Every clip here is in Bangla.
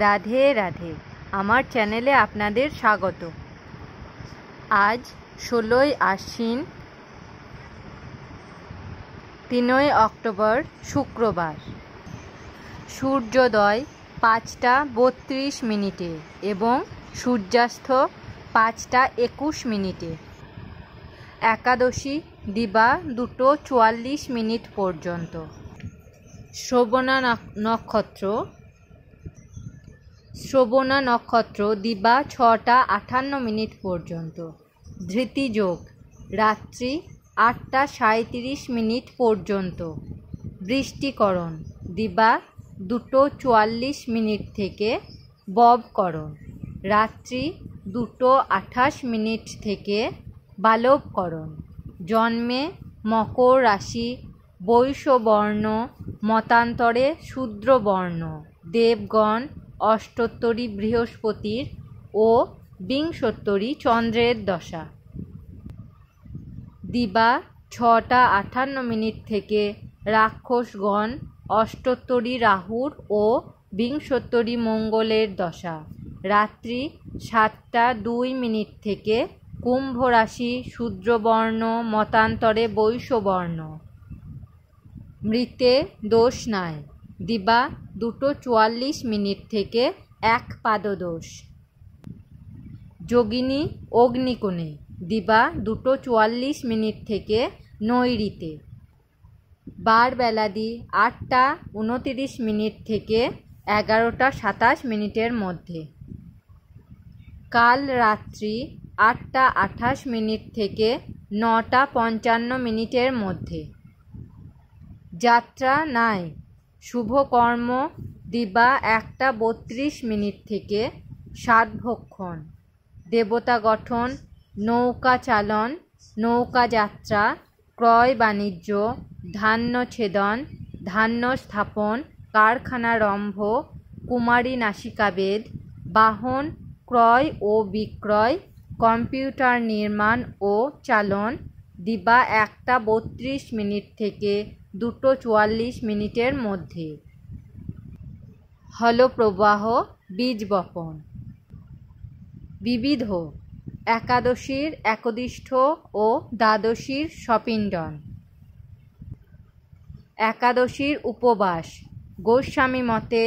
রাধে রাধে। আমার চ্যানেলে আপনাদের স্বাগত। আজ 16ই আশ্বিন, 3ই অক্টোবর শুক্রবার। সূর্যোদয় 5টা 32 মিনিটে এবং সূর্যাস্ত 5টা 21 মিনিটে। একাদশী দিবা 2টো 44 মিনিট পর্যন্ত। শ্রবণা নক্ষত্র দিবা 6টা 58 মিনিট পর্যন্ত। ধৃতিযোগ রাত্রি 8টা 37 মিনিট পর্যন্ত। বৃষ্টিকরণ দিবা 2টো 44 মিনিট থেকে। ববকরণ রাত্রি 2টো 28 মিনিট থেকে। বালবকরণ জন্মে মকর রাশি, বৈশ্যবর্ণ, মতান্তরে শূদ্রবর্ণ, দেবগণ, অষ্টোত্তরী বৃহস্পতির ও বিংশোত্তরী চন্দ্রের দশা। দিবা 6টা 58 মিনিট থেকে। রাক্ষসগণ, অষ্টোত্তরী রাহুর ও বিংশোত্তরী মঙ্গলের দশা। রাত্রি 7টা 2 মিনিট থেকে। কুম্ভ রাশি, শূদ্রবর্ণ, মতান্তরে বৈশ্যবর্ণ। মৃতে দোষ নাই। দিবা 2টো 44 মিনিট থেকে। এক পাদদোষ। যোগিনী অগ্নিকোণে দিবা 2টো 44 মিনিট থেকে। নৈঋতে। বারবেলাদি 8টা 29 মিনিট থেকে 11টা 27 মিনিটের মধ্যে। কাল রাত্রি 8টা 28 মিনিট থেকে 9টা 55 মিনিটের মধ্যে। যাত্রা নাই। শুভকর্ম দিবা 1টা 32 মিনিট থেকে। সাতভক্ষণ। দেবতা গঠন, নৌকা চালন, নৌকা যাত্রা, ক্রয় বাণিজ্য, ধান্য ছেদন, ধান্য স্থাপন, কারখানারম্ভ, কুমারী নাসিকাবেদ, বাহন ক্রয় ও বিক্রয়, কম্পিউটার নির্মাণ ও চালন দিবা 1টা 32 মিনিট থেকে 2টো 44 মিনিটের মধ্যে। হলপ্রবাহ বীজ বপন। বিবিধ একাদশীর একদিষ্ঠ ও দ্বাদশীর স্বপিণ্ডন। একাদশীর উপবাস গোস্বামী মতে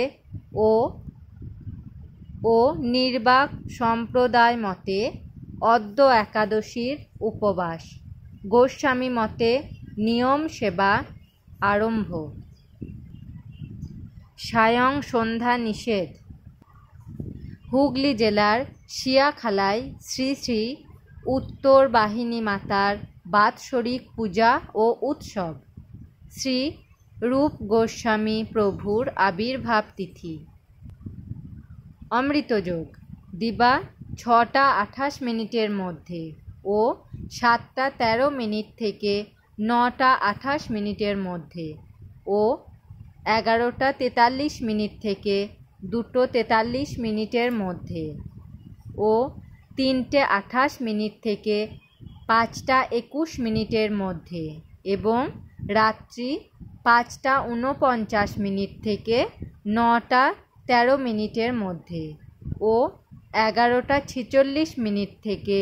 ও নির্বাক সম্প্রদায় মতে অদ্য একাদশীর উপবাস। গোস্বামী মতে নিয়ম সেবা আরম্ভ। সায়ং সন্ধ্যা নিষেধ। হুগলি জেলার শিয়াখালায় শ্রী শ্রী উত্তর বাহিনী মাতার বাৎসরিক পূজা ও উৎসব। শ্রী রূপ গোস্বামী প্রভুর আবির্ভাব তিথি। অমৃতযোগ দিবা 6টা 28 মিনিটের মধ্যে ও 7টা 13 মিনিট থেকে 9টা 28 মিনিটের মধ্যে ও 11টা 43 মিনিট থেকে 2টো 43 মিনিটের মধ্যে ও 3টে 28 মিনিট থেকে 5টা 21 মিনিটের মধ্যে এবং রাত্রি 5টা 49 মিনিট থেকে 9টা 13 মিনিটের মধ্যে ও 11টা 46 মিনিট থেকে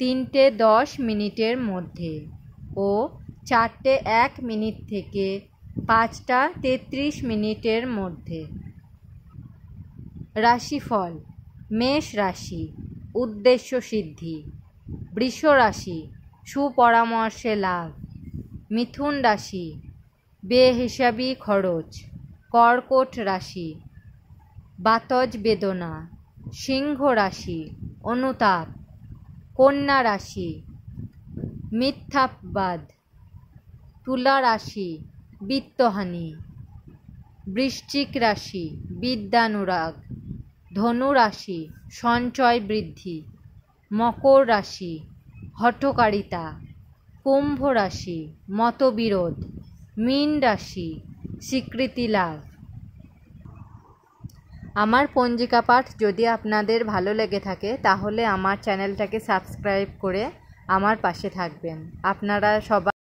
3টে 10 মিনিটের মধ্যে ও 4টে 1 মিনিট থেকে 5টা 33 মিনিটের মধ্যে। রাশিফল। মেষ রাশি উদ্দেশ্য সিদ্ধি। বৃষ রাশি সুপরামর্শে লাভ। মিথুন রাশি বেহিসাবি খরচ। কর্কট রাশি বাতজ বেদনা। সিংহ রাশি অনুতাপ। কন্যা রাশি মিথ্যাবাদ। তুলা রাশি বিত্তহানি। বৃশ্চিক রাশি বিদ্যানুরাগ। ধনু রাশি সঞ্চয় বৃদ্ধি। মকর রাশি হঠকারিতা। কুম্ভ রাশি মতবিরোধ। মীন রাশি স্বীকৃতি লাভ। আমার পঞ্জিকা পাঠ যদি আপনাদের ভালো লেগে থাকে তাহলে আমার চ্যানেলটাকে সাবস্ক্রাইব করে আমার পাশে থাকবেন। আপনারা সবাই